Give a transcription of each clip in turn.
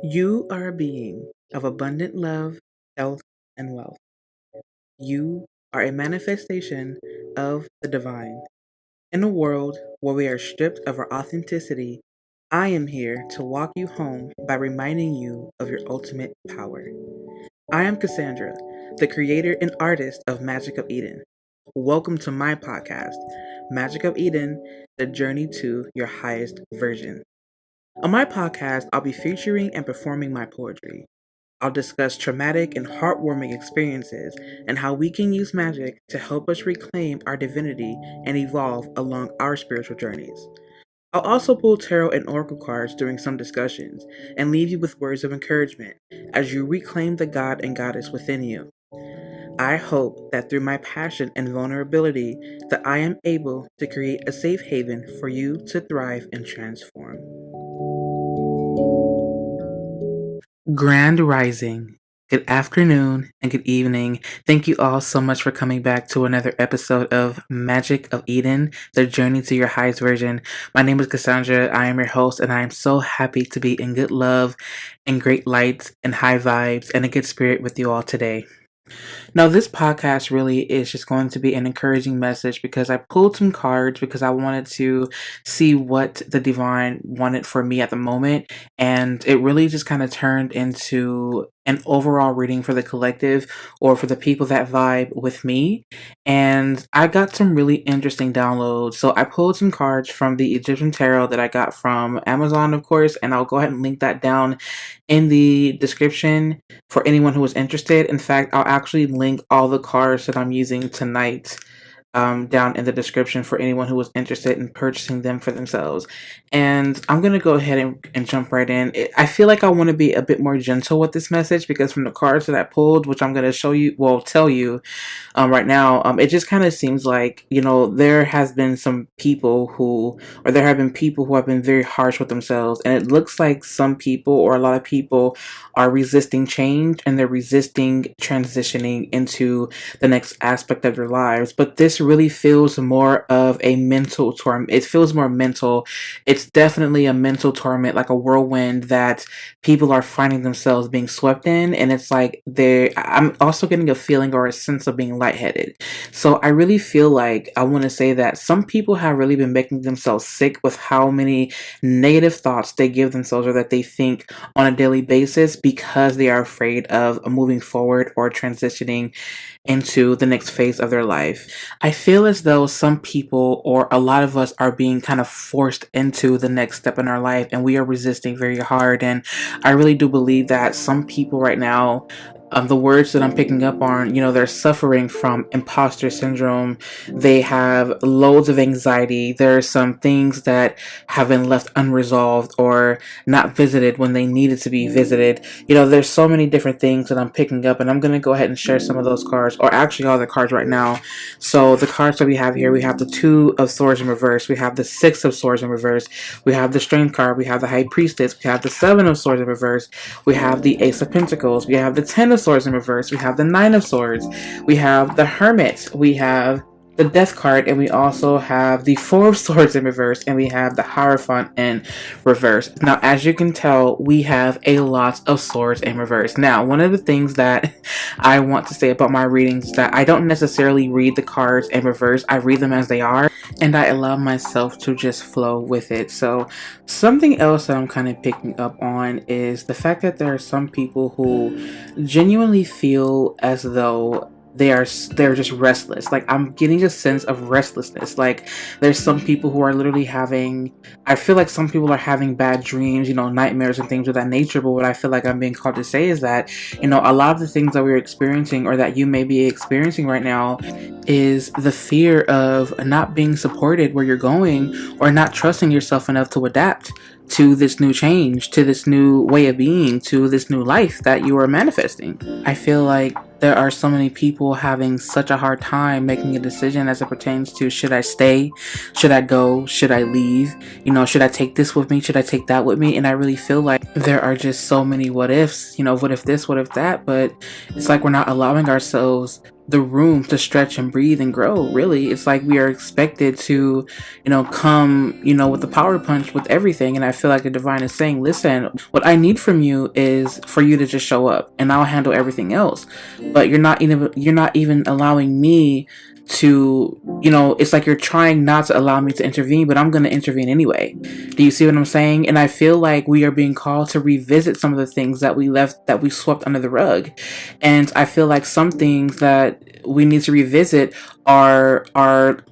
You are a being of abundant love, health, and wealth. You are a manifestation of the divine. In a world where we are stripped of our authenticity, I am here to walk you home by reminding you of your ultimate power. I am KaSandra, the creator and artist of Magic of Eden. Welcome to my podcast, Magic of Eden, the journey to your highest version. On my podcast, I'll be featuring and performing my poetry. I'll discuss traumatic and heartwarming experiences and how we can use magic to help us reclaim our divinity and evolve along our spiritual journeys. I'll also pull tarot and oracle cards during some discussions and leave you with words of encouragement as you reclaim the god and goddess within you. I hope that through my passion and vulnerability that I am able to create a safe haven for you to thrive and transform. Grand Rising. Good afternoon and good evening. Thank you all so much for coming back to another episode of Magic of Eden, the journey to your highest version. My name is KaSandra. I am your host, and I am so happy to be in good love and great light and high vibes and a good spirit with you all today. Now, this podcast really is just going to be an encouraging message because I pulled some cards because I wanted to see what the divine wanted for me at the moment. And it really just kind of turned into an overall reading for the collective or for the people that vibe with me. And I got some really interesting downloads. So I pulled some cards from the Egyptian Tarot that I got from Amazon, of course, and I'll go ahead and link that down in the description for anyone who is interested. In fact, I'll actually link all the cards that I'm using tonight down in the description for anyone who is interested in purchasing them for themselves. And I'm going to go ahead and jump right in. I feel like I want to be a bit more gentle with this message because from the cards that I pulled, which I'm going to show you, well, tell you right now, it just kind of seems like, there has been some people who, or there have been people who have been very harsh with themselves. And it looks like some people or a lot of people are resisting change and they're resisting transitioning into the next aspect of their lives. But this really feels more of a mental torment. It feels more mental. It's definitely a mental torment, like a whirlwind that people are finding themselves being swept in. And it's like I'm also getting a feeling or a sense of being lightheaded. So I really feel like I want to say that some people have really been making themselves sick with how many negative thoughts they give themselves or that they think on a daily basis because they are afraid of moving forward or transitioning into the next phase of their life. I feel as though some people or a lot of us are being kind of forced into the next step in our life and we are resisting very hard. And I really do believe that some people right now, the words that I'm picking up on, they're suffering from imposter syndrome. They have loads of anxiety. There are some things that have been left unresolved or not visited when they needed to be visited. There's so many different things that I'm picking up, and I'm going to go ahead and share some of those cards, or actually all the cards right now. So the cards that we have here, we have the Two of Swords in reverse. We have the Six of Swords in reverse. We have the Strength card. We have the High Priestess. We have the Seven of Swords in reverse. We have the Ace of Pentacles. We have the Ten of Swords in reverse. We have the Nine of Swords. We have the Hermit. We have the Death card, and we also have the Four of Swords in reverse, and we have the Hierophant in reverse. Now, as you can tell, we have a lot of swords in reverse. Now, one of the things that I want to say about my readings is that I don't necessarily read the cards in reverse. I read them as they are, and I allow myself to just flow with it. So, something else that I'm kind of picking up on is the fact that there are some people who genuinely feel as though they're just restless. Like, I'm getting a sense of restlessness. Like, there's some people who are literally I feel like some people are having bad dreams, nightmares and things of that nature. But what I feel like I'm being called to say is that, a lot of the things that we're experiencing or that you may be experiencing right now is the fear of not being supported where you're going or not trusting yourself enough to adapt to this new change, to this new way of being, to this new life that you are manifesting. I feel like there are so many people having such a hard time making a decision as it pertains to, should I stay? Should I go? Should I leave? Should I take this with me? Should I take that with me? And I really feel like there are just so many what ifs, what if this, what if that? But it's like we're not allowing ourselves the room to stretch and breathe and grow. Really, it's like we are expected to, come, with the power punch with everything. And I feel like the divine is saying, listen, what I need from you is for you to just show up, and I'll handle everything else. But you're not even allowing me to, it's like you're trying not to allow me to intervene, but I'm going to intervene anyway. Do you see what I'm saying? And I feel like we are being called to revisit some of the things that we swept under the rug. And I feel like some things that we need to revisit are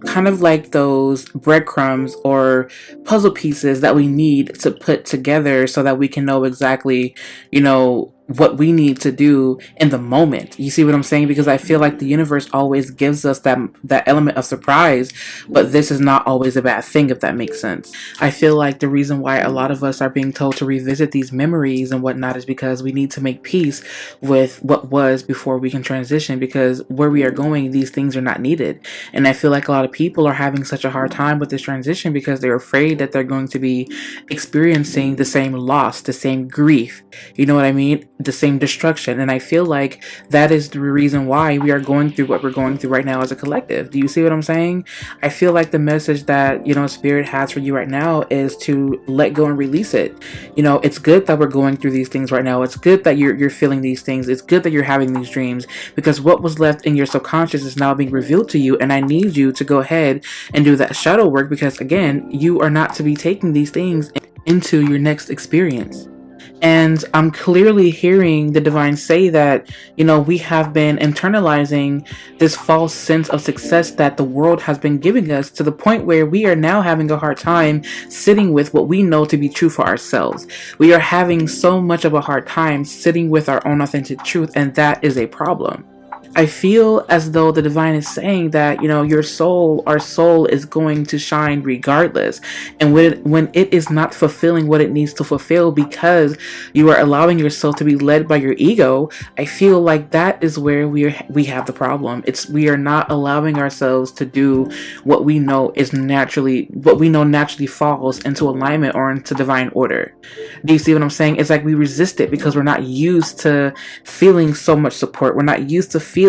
kind of like those breadcrumbs or puzzle pieces that we need to put together so that we can know exactly, what we need to do in the moment. You see what I'm saying? Because I feel like the universe always gives us that element of surprise, but this is not always a bad thing, if that makes sense. I feel like the reason why a lot of us are being told to revisit these memories and whatnot is because we need to make peace with what was before we can transition, because where we are going, these things are not needed. And I feel like a lot of people are having such a hard time with this transition because they're afraid that they're going to be experiencing the same loss, the same grief, you know what I mean? The same destruction. And I feel like that is the reason why we are going through what we're going through right now as a collective. Do you see what I'm saying? I feel like the message that, Spirit has for you right now is to let go and release it. It's good that we're going through these things right now. It's good that you're feeling these things. It's good that you're having these dreams, because what was left in your subconscious is now being revealed to you. And I need you to go ahead and do that shadow work, because again, you are not to be taking these things into your next experience. And I'm clearly hearing the divine say that, we have been internalizing this false sense of success that the world has been giving us, to the point where we are now having a hard time sitting with what we know to be true for ourselves. We are having so much of a hard time sitting with our own authentic truth, and that is a problem. I feel as though the divine is saying that, your soul, our soul, is going to shine regardless. And when it is not fulfilling what it needs to fulfill because you are allowing yourself to be led by your ego, I feel like that is where we have the problem. We are not allowing ourselves to do what we know naturally falls into alignment or into divine order. Do you see what I'm saying? It's like we resist it because we're not used to feeling so much support. We're not used to feeling,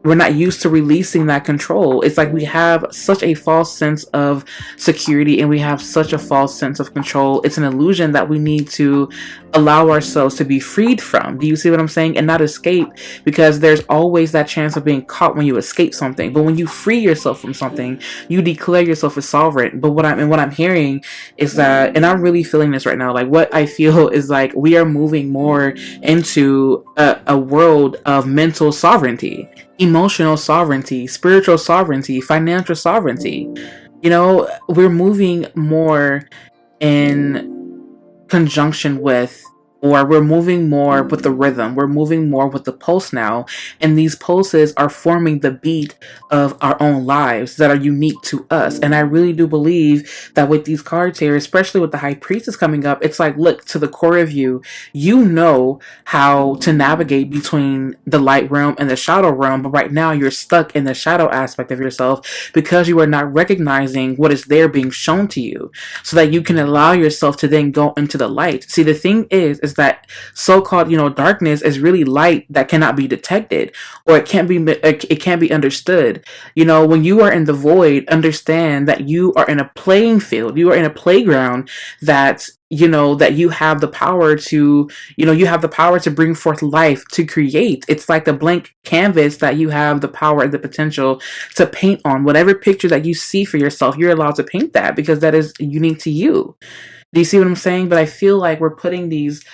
we're not used to releasing that control. It's like we have such a false sense of security, and we have such a false sense of control. It's an illusion that we need to allow ourselves to be freed from. Do you see what I'm saying? And not escape, because there's always that chance of being caught when you escape something. But when you free yourself from something, you declare yourself as sovereign. But what I'm hearing is that, and I'm really feeling this right now, like what I feel is like we are moving more into a world of mental sovereignty, emotional sovereignty, spiritual sovereignty, financial sovereignty. We're moving more in conjunction with, or we're moving more with the rhythm. We're moving more with the pulse now. And these pulses are forming the beat of our own lives that are unique to us. And I really do believe that with these cards here, especially with the High Priestess coming up, it's like, look, to the core of you, you know how to navigate between the light realm and the shadow realm. But right now you're stuck in the shadow aspect of yourself because you are not recognizing what is there being shown to you, so that you can allow yourself to then go into the light. See, the thing is that so-called, darkness is really light that cannot be detected, or it can't be understood. When you are in the void, understand that you are in a playing field. You are in a playground that that you have the power to, bring forth life, to create. It's like the blank canvas that you have the power and the potential to paint on. Whatever picture that you see for yourself, you're allowed to paint that, because that is unique to you. Do you see what I'm saying? But I feel like we're putting these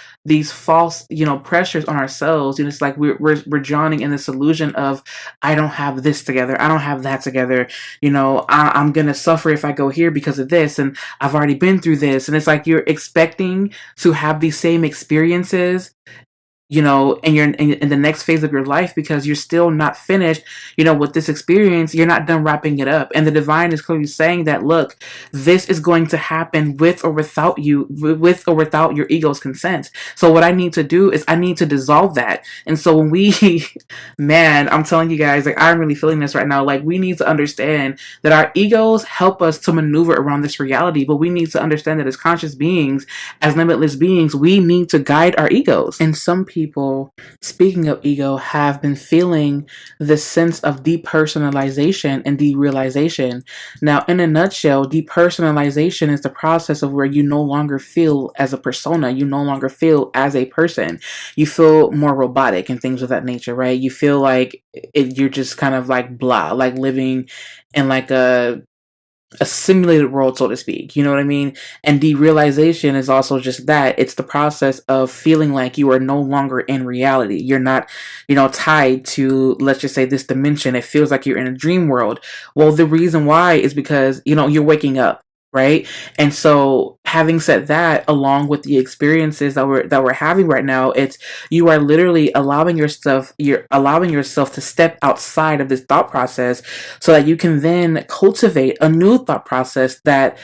false, pressures on ourselves. And it's like we're drowning in this illusion of, I don't have this together, I don't have that together. I'm gonna suffer if I go here because of this, and I've already been through this. And it's like you're expecting to have these same experiences, and you're in the next phase of your life, because you're still not finished, with this experience. You're not done wrapping it up. And the divine is clearly saying that, look, this is going to happen with or without your ego's consent. So what I need to do is I need to dissolve that. And so when we, man, I'm telling you guys, like, I'm really feeling this right now. Like, we need to understand that our egos help us to maneuver around this reality, but we need to understand that as conscious beings, as limitless beings, we need to guide our egos. And some people, speaking of ego, have been feeling this sense of depersonalization and derealization. Now, in a nutshell, depersonalization is the process of where you no longer feel as a persona, you no longer feel as a person. You feel more robotic and things of that nature, right? You feel like you're just kind of like blah, like living in like a simulated world, so to speak. You know what I mean? And derealization is also just that. It's the process of feeling like you are no longer in reality. You're not, tied to, let's just say, this dimension. It feels like you're in a dream world. Well, the reason why is because, you're waking up. Right. And so having said that, along with the experiences that we're having right now, it's you are literally you're allowing yourself to step outside of this thought process so that you can then cultivate a new thought process that,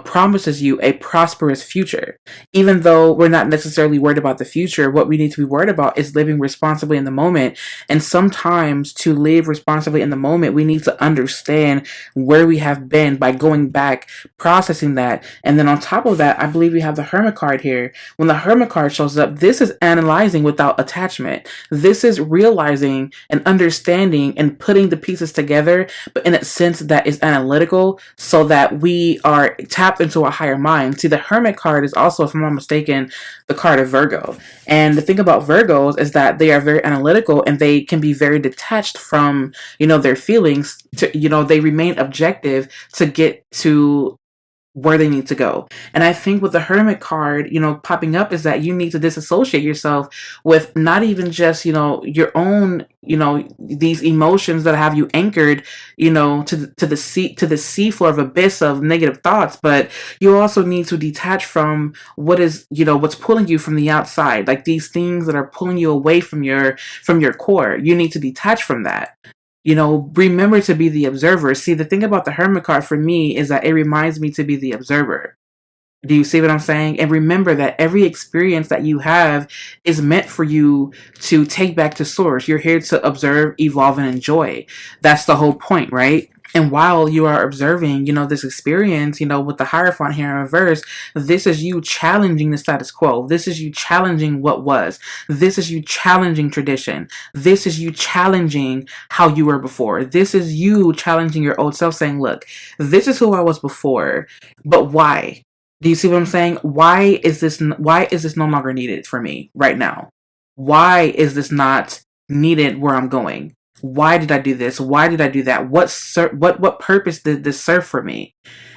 promises you a prosperous future. Even though we're not necessarily worried about the future, what we need to be worried about is living responsibly in the moment. And sometimes to live responsibly in the moment, we need to understand where we have been by going back, processing that. And then on top of that, I believe we have the Hermit card here. When the Hermit card shows up, this is analyzing without attachment. This is realizing and understanding and putting the pieces together, but in a sense that is analytical, so that we are tapped into a higher mind. See, the Hermit card is also, if I'm not mistaken, the card of Virgo. And the thing about Virgos is that they are very analytical and they can be very detached from, their feelings. They remain objective to get to where they need to go. And I think with the Hermit card, popping up is that you need to disassociate yourself with not even just, your own, these emotions that have you anchored, to the sea floor of abyss of negative thoughts, but you also need to detach from what is, what's pulling you from the outside, like these things that are pulling you away from your core. You need to detach from that. Remember to be the observer. See, the thing about the Hermit card for me is that it reminds me to be the observer. Do you see what I'm saying? And remember that every experience that you have is meant for you to take back to source. You're here to observe, evolve, and enjoy. That's the whole point, right? And while you are observing, this experience, with the Hierophant here in reverse, this is you challenging the status quo. This is you challenging what was. This is you challenging tradition. This is you challenging how you were before. This is you challenging your old self, saying, look, this is who I was before, but why? Do you see what I'm saying? Why is this no longer needed for me right now? Why is this not needed where I'm going? Why did I do this? Why did I do that? What purpose did this serve for me?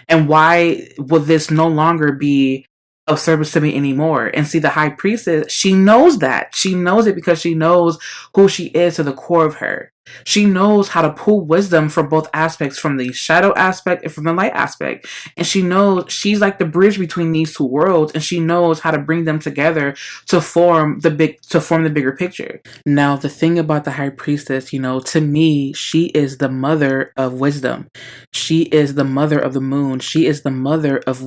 And why will this no longer be of service to me anymore? And see, the High Priestess, she knows that. She knows it because she knows who she is to the core of her. She knows how to pull wisdom from both aspects, from the shadow aspect and from the light aspect. And she knows she's like the bridge between these two worlds, and she knows how to bring them together to form the bigger picture. Now, the thing about the High Priestess, to me, she is the mother of wisdom. She is the mother of the moon. She is the mother of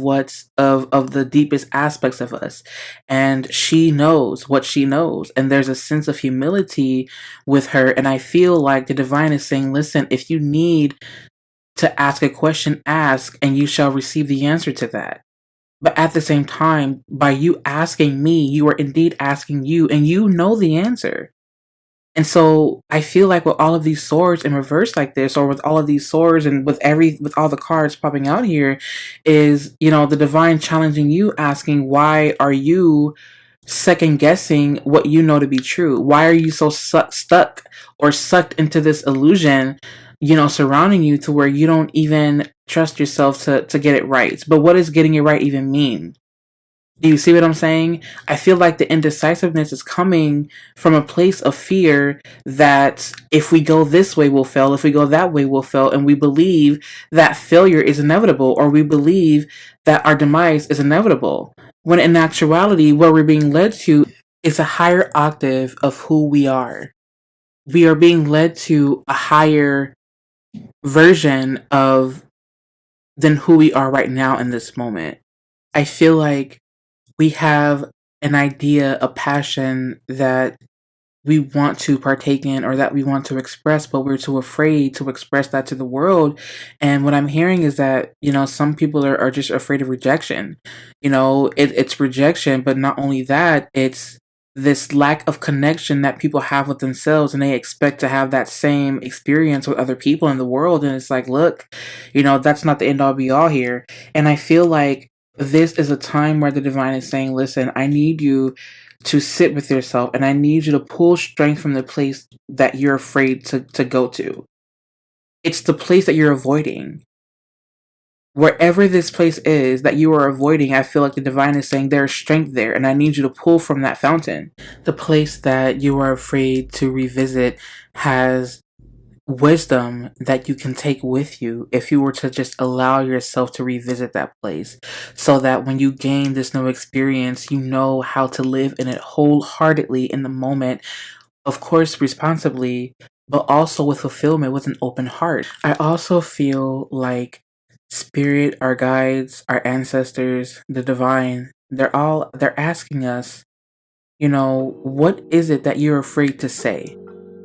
of the deepest aspects of us. And she knows what she knows. And there's a sense of humility with her. And I feel like the divine is saying, listen, if you need to ask a question, ask, and you shall receive the answer to that. But at the same time, by you asking me, you are indeed asking you, and you know the answer. And so I feel like with all of these swords in reverse like this, or with all of these swords and with all the cards popping out here, is, the divine challenging you, asking, why are you second guessing what you know to be true? Why are you so stuck or sucked into this illusion, surrounding you, to where you don't even trust yourself to get it right? But what does getting it right even mean? Do you see what I'm saying? I feel like the indecisiveness is coming from a place of fear that if we go this way, we'll fail. If we go that way, we'll fail. And we believe that failure is inevitable, or we believe that our demise is inevitable. When in actuality, where we're being led to is a higher octave of who we are. We are being led to a higher version of than who we are right now in this moment. I feel like we have an idea, a passion that we want to partake in, or that we want to express, but we're too afraid to express that to the world. And what I'm hearing is that, some people are just afraid of rejection. It's rejection, but not only that, it's this lack of connection that people have with themselves, and they expect to have that same experience with other people in the world. And it's like, look, that's not the end all be all here. And I feel like this is a time where the divine is saying, listen, I need you to sit with yourself, and I need you to pull strength from the place that you're afraid to go to. It's the place that you're avoiding. Wherever this place is that you are avoiding, I feel like the divine is saying there's strength there, and I need you to pull from that fountain. The place that you are afraid to revisit has wisdom that you can take with you if you were to just allow yourself to revisit that place, so that when you gain this new experience, you know how to live in it wholeheartedly in the moment, of course, responsibly, but also with fulfillment, with an open heart. I also feel like spirit, our guides, our ancestors, the divine, they're asking us, what is it that you're afraid to say?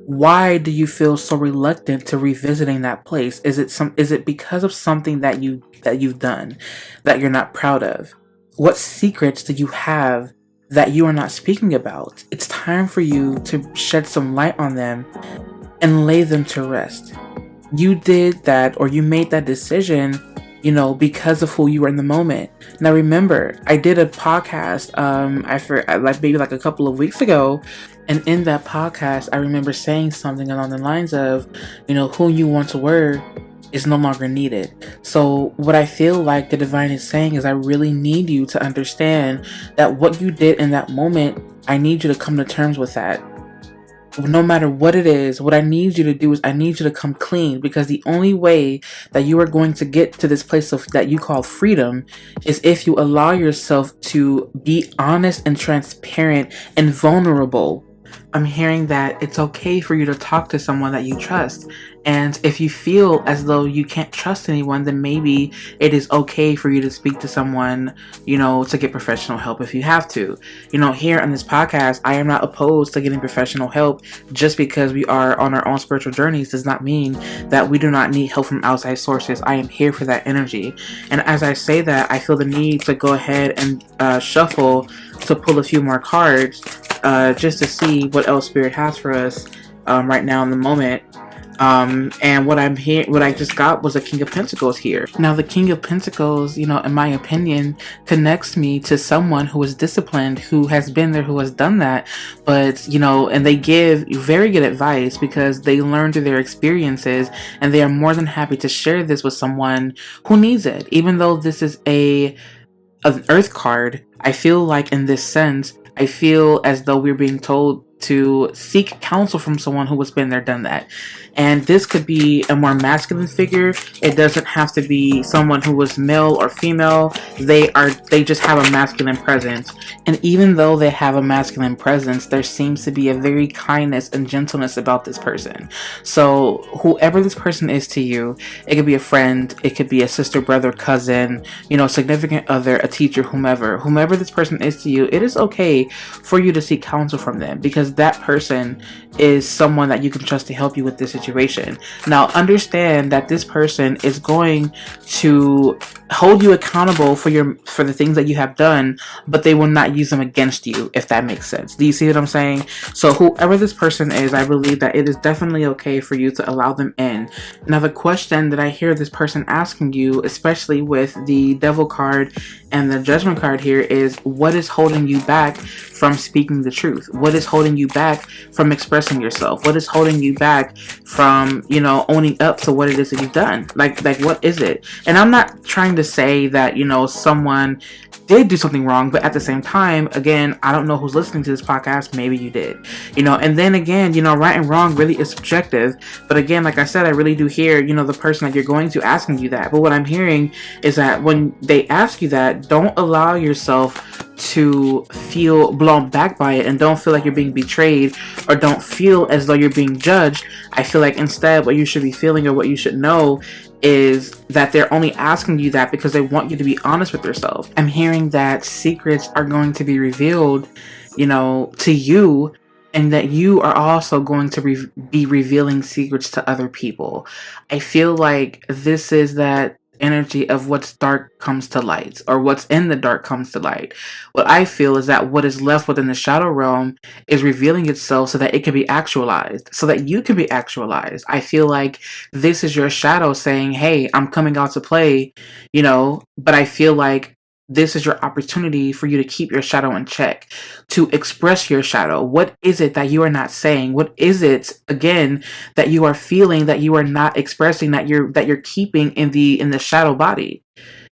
Why do you feel so reluctant to revisiting that place? Is it because of something that you've done that you're not proud of? What secrets do you have that you are not speaking about? It's time for you to shed some light on them and lay them to rest. You did that, or you made that decision, because of who you were in the moment. Now remember, I did a podcast, like maybe like a couple of weeks ago, and in that podcast, I remember saying something along the lines of, who you once were is no longer needed. So what I feel like the divine is saying is, I really need you to understand that what you did in that moment, I need you to come to terms with that. No matter what it is, what I need you to do is I need you to come clean, because the only way that you are going to get to this place of that you call freedom is if you allow yourself to be honest and transparent and vulnerable. I'm hearing that it's okay for you to talk to someone that you trust. And if you feel as though you can't trust anyone, then maybe it is okay for you to speak to someone, to get professional help if you have to. Here on this podcast, I am not opposed to getting professional help. Just because we are on our own spiritual journeys does not mean that we do not need help from outside sources. I am here for that energy. And as I say that, I feel the need to go ahead and shuffle to pull a few more cards, just to see what else Spirit has for us right now in the moment. And what I just got was a King of Pentacles here. Now, the King of Pentacles, in my opinion, connects me to someone who is disciplined, who has been there, who has done that. But, and they give very good advice because they learn through their experiences, and they are more than happy to share this with someone who needs it. Even though this is an Earth card, I feel like in this sense, I feel as though we're being told to seek counsel from someone who has been there, done that. And this could be a more masculine figure. It doesn't have to be someone who was male or female. They just have a masculine presence. And even though they have a masculine presence, there seems to be a very kindness and gentleness about this person. So whoever this person is to you, it could be a friend, it could be a sister, brother, cousin, significant other, a teacher, whomever this person is to you, it is okay for you to seek counsel from them, because that person is someone that you can trust to help you with this situation. Now, understand that this person is going to hold you accountable for the things that you have done, but they will not use them against you, if that makes sense. Do you see what I'm saying? So whoever this person is, I believe that it is definitely okay for you to allow them in. Now, the question that I hear this person asking you, especially with the Devil card and the Judgment card here, is what is holding you back from speaking the truth? What is holding you back from expressing yourself? What is holding you back from, owning up to what it is that you've done? Like what is it? And I'm not trying to say that, someone did do something wrong, but at the same time, again, I don't know who's listening to this podcast. Maybe you did, and then again, right and wrong really is subjective. But again, like I said, I really do hear, the person that you're going to asking you that. But what I'm hearing is that when they ask you that, don't allow yourself to feel blown back by it, and don't feel like you're being betrayed, or don't feel as though you're being judged. I feel like instead what you should be feeling, or what you should know, is that they're only asking you that because they want you to be honest with yourself. I'm hearing that secrets are going to be revealed, to you, and that you are also going to be revealing secrets to other people. I feel like this is that energy of what's dark comes to light, or what's in the dark comes to light. What I feel is that what is left within the shadow realm is revealing itself so that it can be actualized, so that you can be actualized. I feel like this is your shadow saying, hey, I'm coming out to play, but I feel like this is your opportunity for you to keep your shadow in check, to express your shadow. What is it that you are not saying? What is it, again, that you are feeling, that you are not expressing, that you're keeping in the shadow body?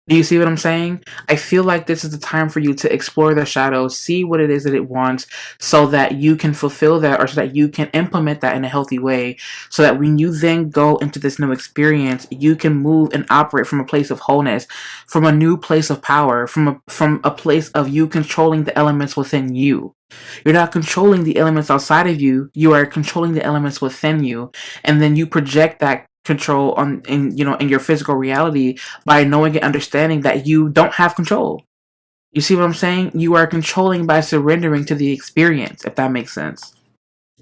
Do you see what I'm saying? I feel like this is the time for you to explore the shadow, see what it is that it wants, so that you can fulfill that, or so that you can implement that in a healthy way, so that when you then go into this new experience, you can move and operate from a place of wholeness, from a new place of power, from a place of you controlling the elements within you. You're not controlling the elements outside of you. You are controlling the elements within you, and then you project that control in your physical reality by knowing and understanding that you don't have control. You see what I'm saying? You are controlling by surrendering to the experience, if that makes sense.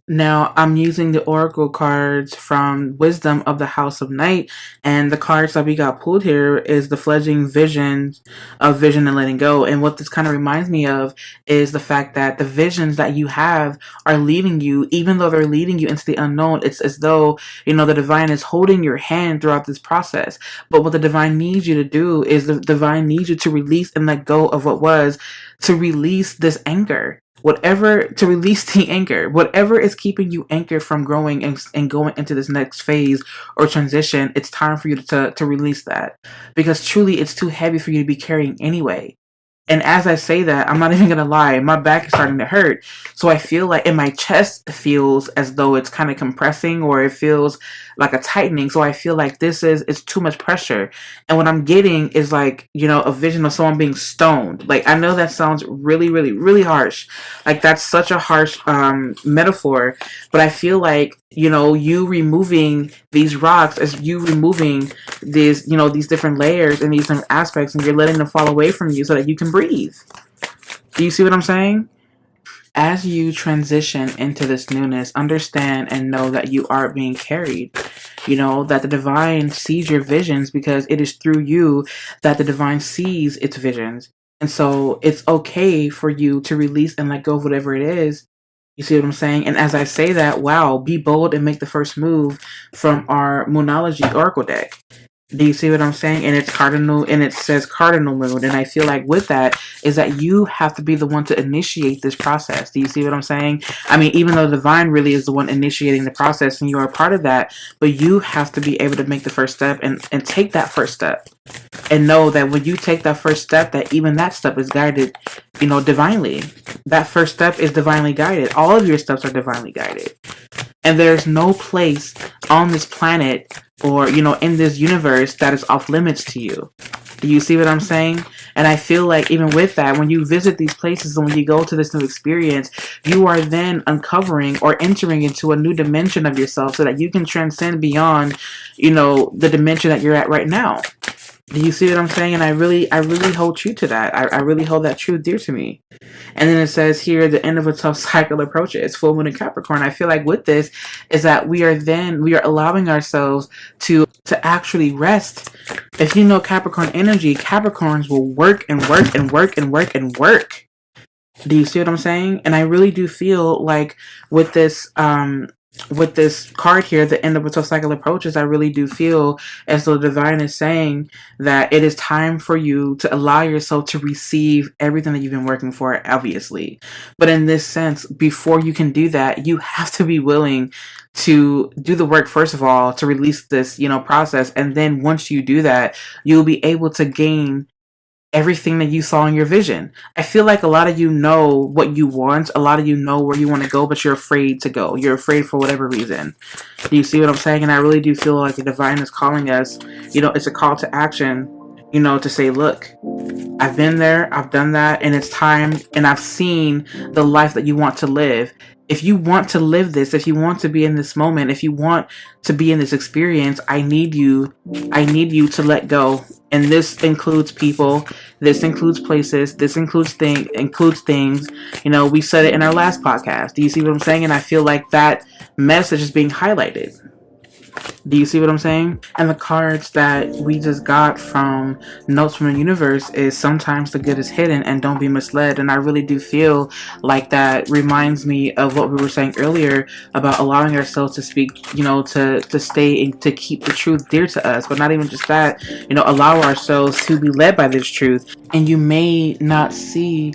Now, I'm using the Oracle cards from Wisdom of the House of Night, and the cards that we got pulled here is the fledgling visions of vision and letting go. And what this kind of reminds me of is the fact that the visions that you have are leading you, even though they're leading you into the unknown. It's as though, the divine is holding your hand throughout this process. But what the divine needs you to do is the divine needs you to release and let go of what was, to release this anger. To release the anchor, whatever is keeping you anchored from growing and going into this next phase or transition, it's time for you to release that, because truly it's too heavy for you to be carrying anyway. And as I say that, I'm not even going to lie, my back is starting to hurt. So I feel like, and my chest feels as though it's kind of compressing, or it feels like a tightening. So I feel like it's too much pressure. And what I'm getting is like, a vision of someone being stoned. Like, I know that sounds really, really, really harsh. Like, that's such a harsh metaphor. But I feel like, you removing these rocks, as you removing these different layers and these different aspects, and you're letting them fall away from you so that you can breathe. Do you see what I'm saying? As you transition into this newness, understand and know that you are being carried. That the divine sees your visions, because it is through you that the divine sees its visions. And so it's okay for you to release and let go of whatever it is. You see what I'm saying? And as I say that, wow, be bold and make the first move from our Moonology Oracle deck. Do you see what I'm saying? And it's cardinal, and it says Cardinal Mode. And I feel like with that is that you have to be the one to initiate this process. Do you see what I'm saying? I mean, even though the divine really is the one initiating the process and you are a part of that, but you have to be able to make the first step and take that first step. And know that when you take that first step, that even that step is guided, divinely. That first step is divinely guided. All of your steps are divinely guided. And there's no place on this planet or, in this universe that is off limits to you. Do you see what I'm saying? And I feel like even with that, when you visit these places and when you go to this new experience, you are then uncovering or entering into a new dimension of yourself so that you can transcend beyond, the dimension that you're at right now. Do you see what I'm saying? And I really hold true to that. I really hold that truth dear to me. And then it says here, the end of a tough cycle approaches, full moon in Capricorn. I feel like with this is that we are allowing ourselves to actually rest. If you know Capricorn energy, Capricorns will work and work and work and work and work. Do you see what I'm saying? And I really do feel like with this card here, the end of a tough cycle approaches, I really do feel as though the divine is saying that it is time for you to allow yourself to receive everything that you've been working for, obviously. But in this sense, before you can do that, you have to be willing to do the work, first of all, to release this, process. And then once you do that, you'll be able to gain everything that you saw in your vision. I feel like a lot of you know what you want. A lot of you know where you want to go, but you're afraid to go. You're afraid for whatever reason. Do you see what I'm saying? And I really do feel like the divine is calling us, it's a call to action, to say, look, I've been there, I've done that, and it's time, and I've seen the life that you want to live. If you want to live this, if you want to be in this moment, if you want to be in this experience, I need you to let go. And this includes people, this includes places, this includes things. We said it in our last podcast. Do you see what I'm saying? And I feel like that message is being highlighted. Do you see what I'm saying? And the cards that we just got from Notes from the Universe is sometimes the good is hidden and don't be misled. And I really do feel like that reminds me of what we were saying earlier about allowing ourselves to speak, to stay and to keep the truth dear to us. But not even just that, allow ourselves to be led by this truth. And you may not see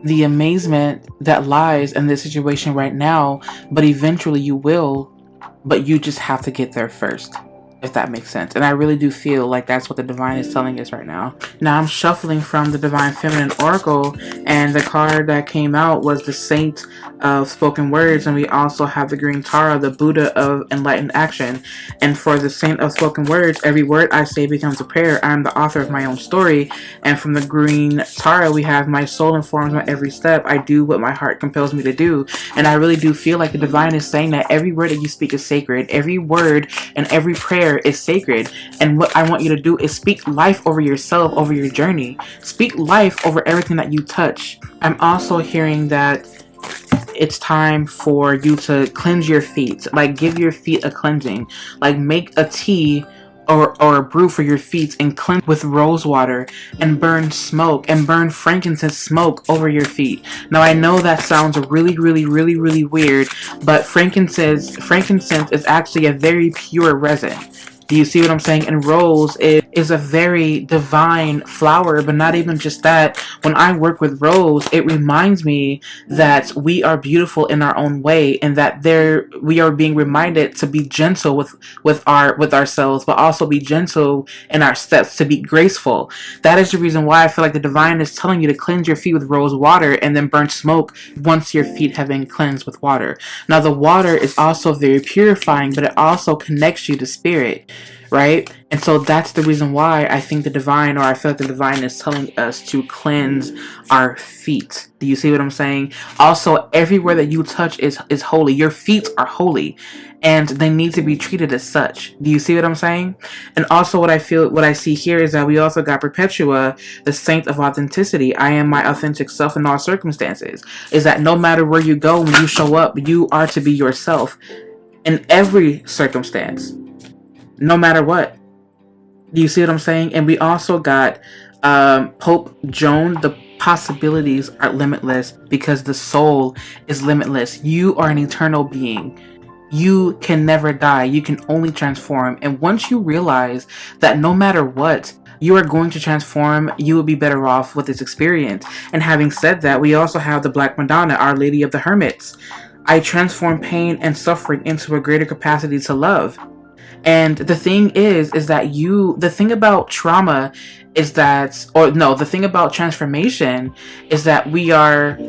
the amazement that lies in this situation right now, but eventually you will. But you just have to get there first, if that makes sense. And I really do feel like that's what the divine is telling us right now. Now I'm shuffling from the Divine Feminine Oracle, and the card that came out was the Saint of Spoken Words, and we also have the Green Tara, the Buddha of Enlightened Action. And for the Saint of Spoken Words, every word I say becomes a prayer. I'm the author of my own story. And from the Green Tara, we have my soul informs my every step. I do what my heart compels me to do. And I really do feel like the divine is saying that every word that you speak is sacred. Every word and every prayer is sacred. And what I want you to do is speak life over yourself, over your journey. Speak life over everything that you touch. I'm also hearing that it's time for you to cleanse your feet. Like, give your feet a cleansing. Like, make a tea or a brew for your feet and cleanse with rose water and burn smoke and burn frankincense smoke over your feet. Now I know that sounds really, really, really, really weird, but frankincense is actually a very pure resin. Do you see what I'm saying? And rose is a very divine flower, but not even just that. When I work with rose, it reminds me that we are beautiful in our own way, and that we are being reminded to be gentle with ourselves, but also be gentle in our steps, to be graceful. That is the reason why I feel like the divine is telling you to cleanse your feet with rose water and then burn smoke once your feet have been cleansed with water. Now the water is also very purifying, but it also connects you to spirit. Right? And so that's the reason why I think the divine, or I feel like the divine is telling us to cleanse our feet. Do you see what I'm saying? Also, everywhere that you touch is holy. Your feet are holy, and they need to be treated as such. Do you see what I'm saying? And also what I see here is that we also got Perpetua, the Saint of Authenticity. I am my authentic self in all circumstances. Is that no matter where you go, when you show up, you are to be yourself in every circumstance. No matter what. Do you see what I'm saying? And we also got Pope Joan. The possibilities are limitless because the soul is limitless. You are an eternal being. You can never die. You can only transform. And once you realize that no matter what, you are going to transform, you will be better off with this experience. And having said that, we also have the Black Madonna, Our Lady of the Hermits. I transform pain and suffering into a greater capacity to love. And the thing is that the thing about trauma is that, the thing about transformation is that we are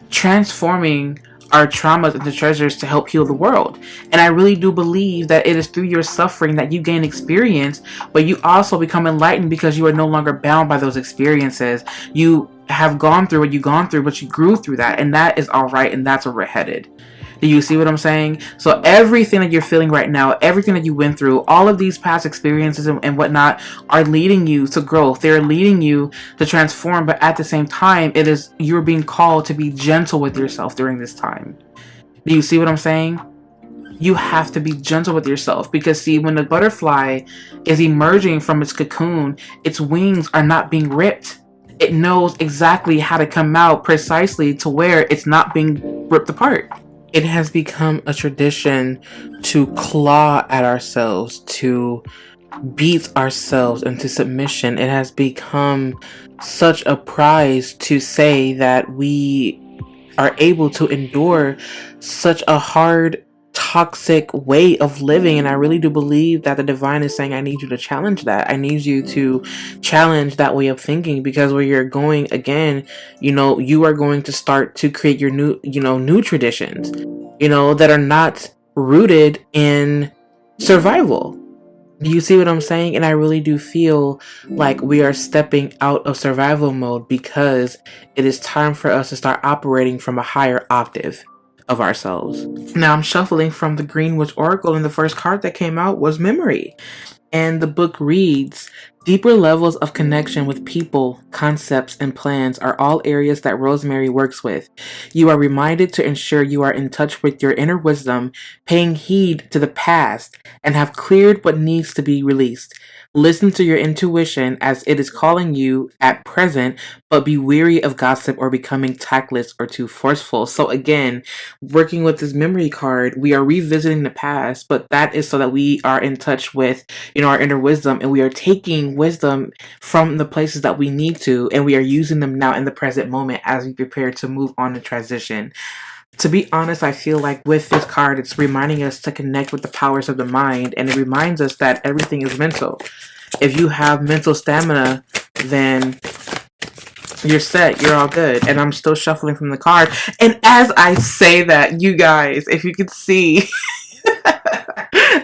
transforming our traumas into treasures to help heal the world. And I really do believe that it is through your suffering that you gain experience, but you also become enlightened because you are no longer bound by those experiences. You have gone through what you've gone through, but you grew through that, and that is all right, and that's where we're headed. Do you see what I'm saying? So everything that you're feeling right now, everything that you went through, all of these past experiences and whatnot are leading you to growth. They're leading you to transform, but at the same time, you're being called to be gentle with yourself during this time. Do you see what I'm saying? You have to be gentle with yourself because, see, when the butterfly is emerging from its cocoon, its wings are not being ripped. It knows exactly how to come out precisely to where it's not being ripped apart. It has become a tradition to claw at ourselves, to beat ourselves into submission. It has become such a prize to say that we are able to endure such a hard, toxic way of living. And I really do believe that the divine is saying, I need you to challenge that. I need you to challenge that way of thinking, because where you're going again, you are going to start to create your new traditions, that are not rooted in survival. Do you see what I'm saying? And I really do feel like we are stepping out of survival mode because it is time for us to start operating from a higher octave of ourselves. Now I'm shuffling from the Green Witch Oracle, and the first card that came out was Memory. And the book reads, Deeper levels of connection with people, concepts, and plans are all areas that Rosemary works with. You are reminded to ensure you are in touch with your inner wisdom, paying heed to the past, and have cleared what needs to be released. Listen to your intuition as it is calling you at present, but be wary of gossip or becoming tactless or too forceful. So, again, working with this memory card, we are revisiting the past, but that is so that we are in touch with our inner wisdom, and we are taking wisdom from the places that we need to, and we are using them now in the present moment as we prepare to move on and transition. To be honest, I feel like with this card, it's reminding us to connect with the powers of the mind, and it reminds us that everything is mental. If you have mental stamina, then you're set, you're all good. And I'm still shuffling from the card, and as I say that, you guys, if you could see,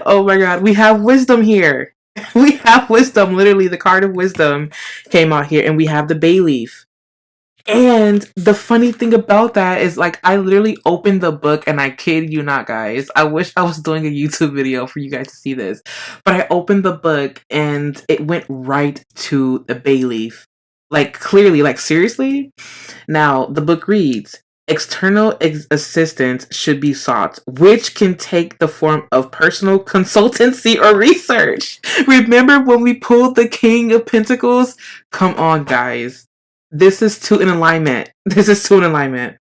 oh my god, we have wisdom here. We have wisdom. Literally, the card of wisdom came out here, and we have the bay leaf. And the funny thing about that is, like, I literally opened the book, and I kid you not, guys. I wish I was doing a YouTube video for you guys to see this. But I opened the book, and it went right to the bay leaf. Like, clearly, like, seriously? Now, the book reads, external assistance should be sought, which can take the form of personal consultancy or research. Remember when we pulled the King of Pentacles? Come on, guys. This is two in alignment. This is two in alignment.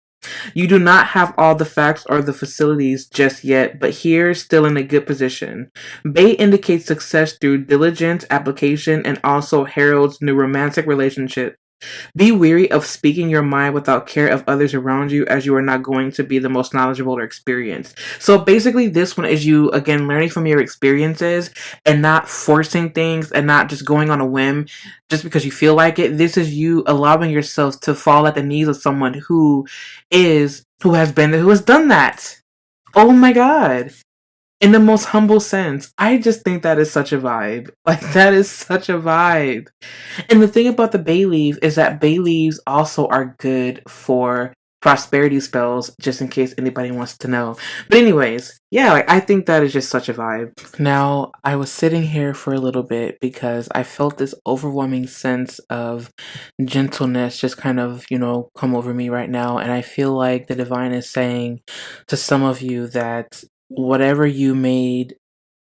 You do not have all the facts or the facilities just yet, but here, still in a good position. Bay indicates success through diligent application and also heralds new romantic relationships. Be weary of speaking your mind without care of others around you, as you are not going to be the most knowledgeable or experienced. So basically, this one is you, again, learning from your experiences and not forcing things and not just going on a whim just because you feel like it. This is you allowing yourself to fall at the knees of someone who has done that. Oh my god. In the most humble sense. I just think that is such a vibe. Like, that is such a vibe. And the thing about the bay leaf is that bay leaves also are good for prosperity spells, just in case anybody wants to know. But anyways, yeah, like, I think that is just such a vibe. Now, I was sitting here for a little bit because I felt this overwhelming sense of gentleness just kind of, come over me right now. And I feel like the divine is saying to some of you that whatever you made,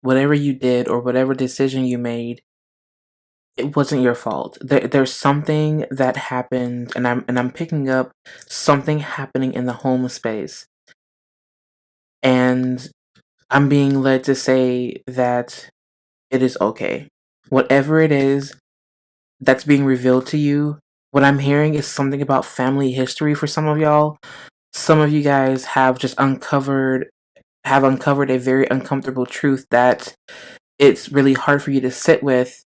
whatever you did, or whatever decision you made, it wasn't your fault. There's something that happened, and I'm picking up something happening in the home space, and I'm being led to say that it is okay. Whatever it is that's being revealed to you, what I'm hearing is something about family history for some of y'all. Some of you guys have just uncovered a very uncomfortable truth that it's really hard for you to sit with.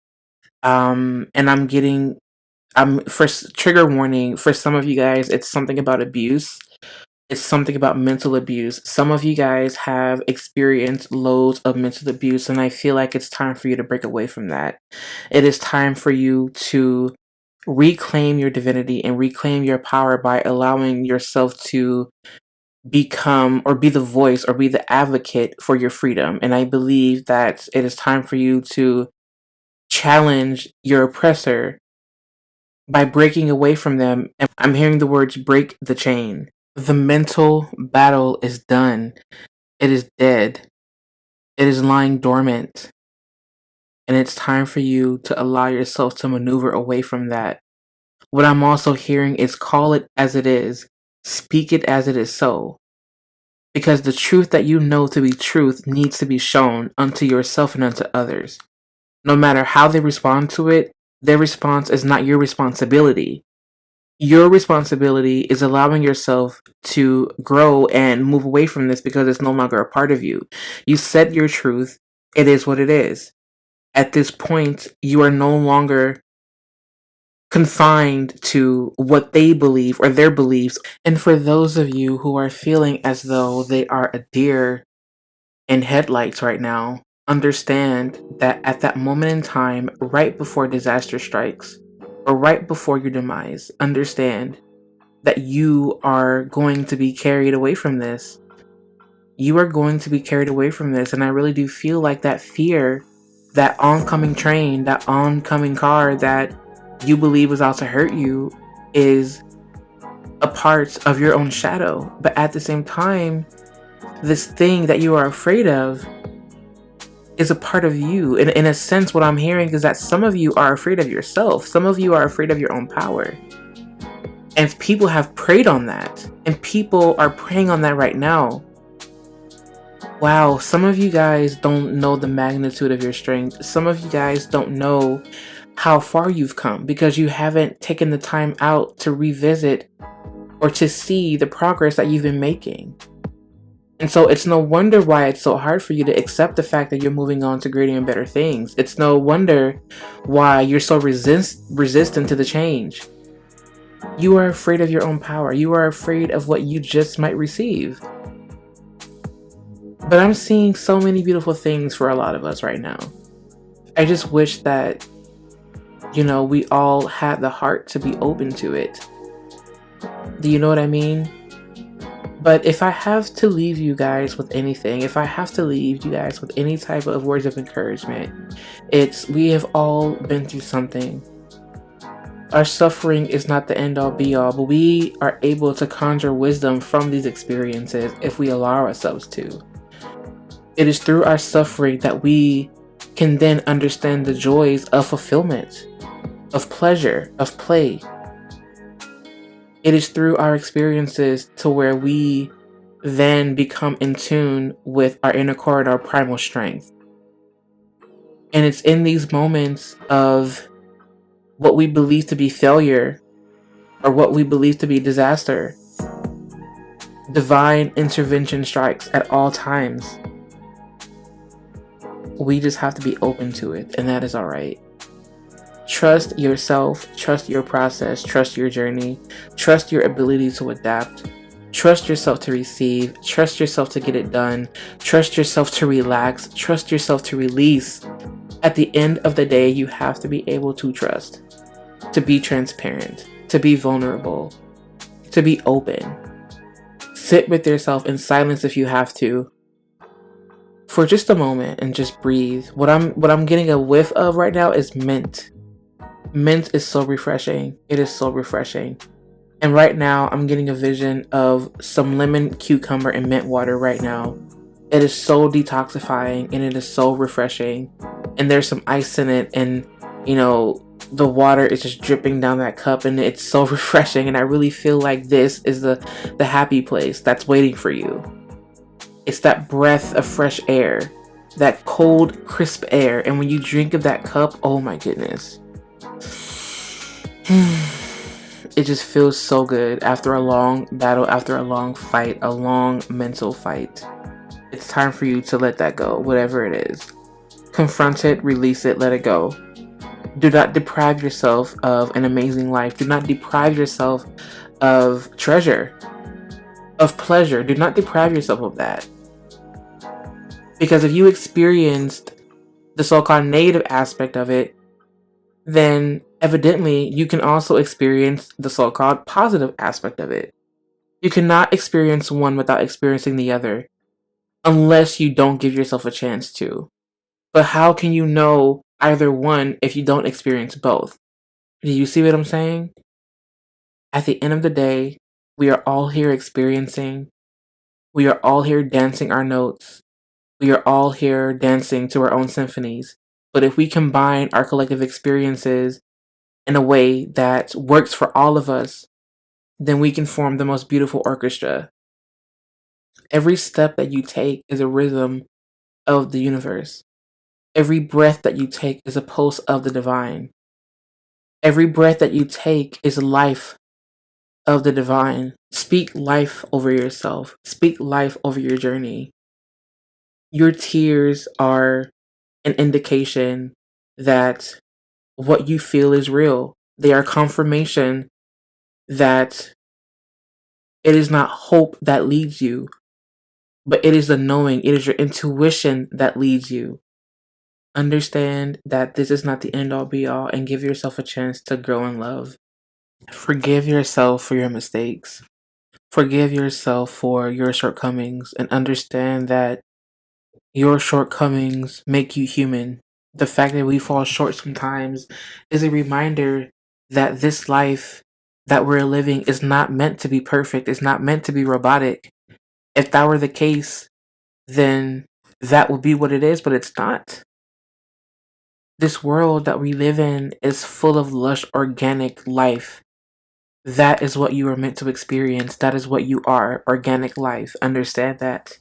And I'm getting first trigger warning for some of you guys, it's something about abuse. It's something about mental abuse. Some of you guys have experienced loads of mental abuse, and I feel like it's time for you to break away from that. It is time for you to reclaim your divinity and reclaim your power by allowing yourself to become or be the voice or be the advocate for your freedom. And I believe that it is time for you to challenge your oppressor by breaking away from them. And I'm hearing the words break the chain. The mental battle is done. It is dead. It is lying dormant. And it's time for you to allow yourself to maneuver away from that. What I'm also hearing is call it as it is. Speak it as it is so. Because the truth that you know to be truth needs to be shown unto yourself and unto others. No matter how they respond to it, their response is not your responsibility. Your responsibility is allowing yourself to grow and move away from this because it's no longer a part of you. You said your truth. It is what it is. At this point, you are no longer confined to what they believe or their beliefs. And for those of you who are feeling as though they are a deer in headlights right now, understand that at that moment in time, right before disaster strikes, or right before your demise, understand that you are going to be carried away from this. You are going to be carried away from this. And I really do feel like that fear That oncoming train, that oncoming car that you believe is out to hurt you is a part of your own shadow. But at the same time, this thing that you are afraid of is a part of you. In a sense, what I'm hearing is that some of you are afraid of yourself. Some of you are afraid of your own power. And people have preyed on that. And people are preying on that right now. Wow, some of you guys don't know the magnitude of your strength. Some of you guys don't know how far you've come because you haven't taken the time out to revisit or to see the progress that you've been making. And so it's no wonder why it's so hard for you to accept the fact that you're moving on to greater and better things. It's no wonder why you're so resistant to the change. You are afraid of your own power. You are afraid of what you just might receive. But I'm seeing so many beautiful things for a lot of us right now. I just wish that, we all had the heart to be open to it. Do you know what I mean? But if I have to leave you guys with anything, if I have to leave you guys with any type of words of encouragement, we have all been through something. Our suffering is not the end all be all, but we are able to conjure wisdom from these experiences if we allow ourselves to. It is through our suffering that we can then understand the joys of fulfillment, of pleasure, of play. It is through our experiences to where we then become in tune with our inner core and our primal strength. And it's in these moments of what we believe to be failure or what we believe to be disaster, divine intervention strikes at all times. We just have to be open to it, and that is all right. Trust yourself, trust your process, trust your journey, trust your ability to adapt, trust yourself to receive, trust yourself to get it done, trust yourself to relax, trust yourself to release. At the end of the day, you have to be able to trust, to be transparent, to be vulnerable, to be open. Sit with yourself in silence if you have to, for just a moment, and just breathe. What I'm getting a whiff of right now is mint. Mint is so refreshing. It is so refreshing. And right now, I'm getting a vision of some lemon, cucumber, and mint water right now. It is so detoxifying and it is so refreshing. And there's some ice in it, and the water is just dripping down that cup, and it's so refreshing. And I really feel like this is the happy place that's waiting for you. It's that breath of fresh air, that cold, crisp air. And when you drink of that cup, oh my goodness. It just feels so good after a long battle, after a long fight, a long mental fight. It's time for you to let that go, whatever it is. Confront it, release it, let it go. Do not deprive yourself of an amazing life. Do not deprive yourself of treasure, of pleasure. Do not deprive yourself of that. Because if you experienced the so-called negative aspect of it, then evidently you can also experience the so-called positive aspect of it. You cannot experience one without experiencing the other, unless you don't give yourself a chance to. But how can you know either one if you don't experience both? Do you see what I'm saying? At the end of the day, we are all here experiencing. We are all here dancing our notes. We are all here dancing to our own symphonies. But if we combine our collective experiences in a way that works for all of us, then we can form the most beautiful orchestra. Every step that you take is a rhythm of the universe. Every breath that you take is a pulse of the divine. Every breath that you take is life of the divine. Speak life over yourself. Speak life over your journey. Your tears are an indication that what you feel is real. They are confirmation that it is not hope that leads you, but it is the knowing, it is your intuition that leads you. Understand that this is not the end all be all, and give yourself a chance to grow in love. Forgive yourself for your mistakes. Forgive yourself for your shortcomings, and understand that your shortcomings make you human. The fact that we fall short sometimes is a reminder that this life that we're living is not meant to be perfect. It's not meant to be robotic. If that were the case, then that would be what it is, but it's not. This world that we live in is full of lush, organic life. That is what you are meant to experience. That is what you are, organic life. Understand that.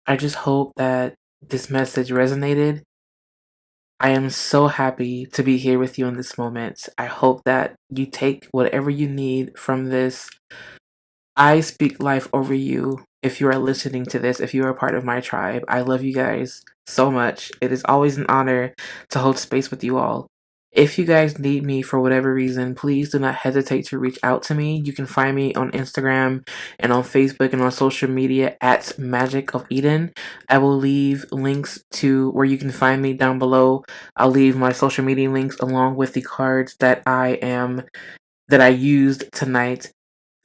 I just hope that this message resonated. I am so happy to be here with you in this moment. I hope that you take whatever you need from this. I speak life over you if you are listening to this, if you are a part of my tribe. I love you guys so much. It is always an honor to hold space with you all. If you guys need me for whatever reason, please do not hesitate to reach out to me. You can find me on Instagram and on Facebook and on social media at Magic of Eden. I will leave links to where you can find me down below. I'll leave my social media links along with the cards that I used tonight.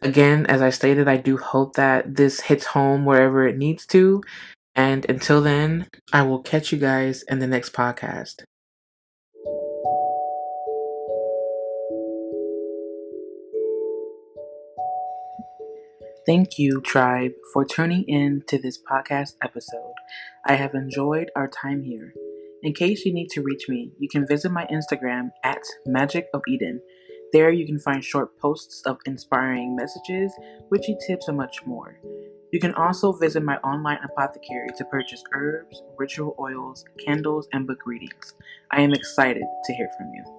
Again, as I stated, I do hope that this hits home wherever it needs to. And until then, I will catch you guys in the next podcast. Thank you, Tribe, for tuning in to this podcast episode. I have enjoyed our time here. In case you need to reach me, you can visit my Instagram at Magic of Eden. There you can find short posts of inspiring messages, witchy tips, and much more. You can also visit my online apothecary to purchase herbs, ritual oils, candles, and book readings. I am excited to hear from you.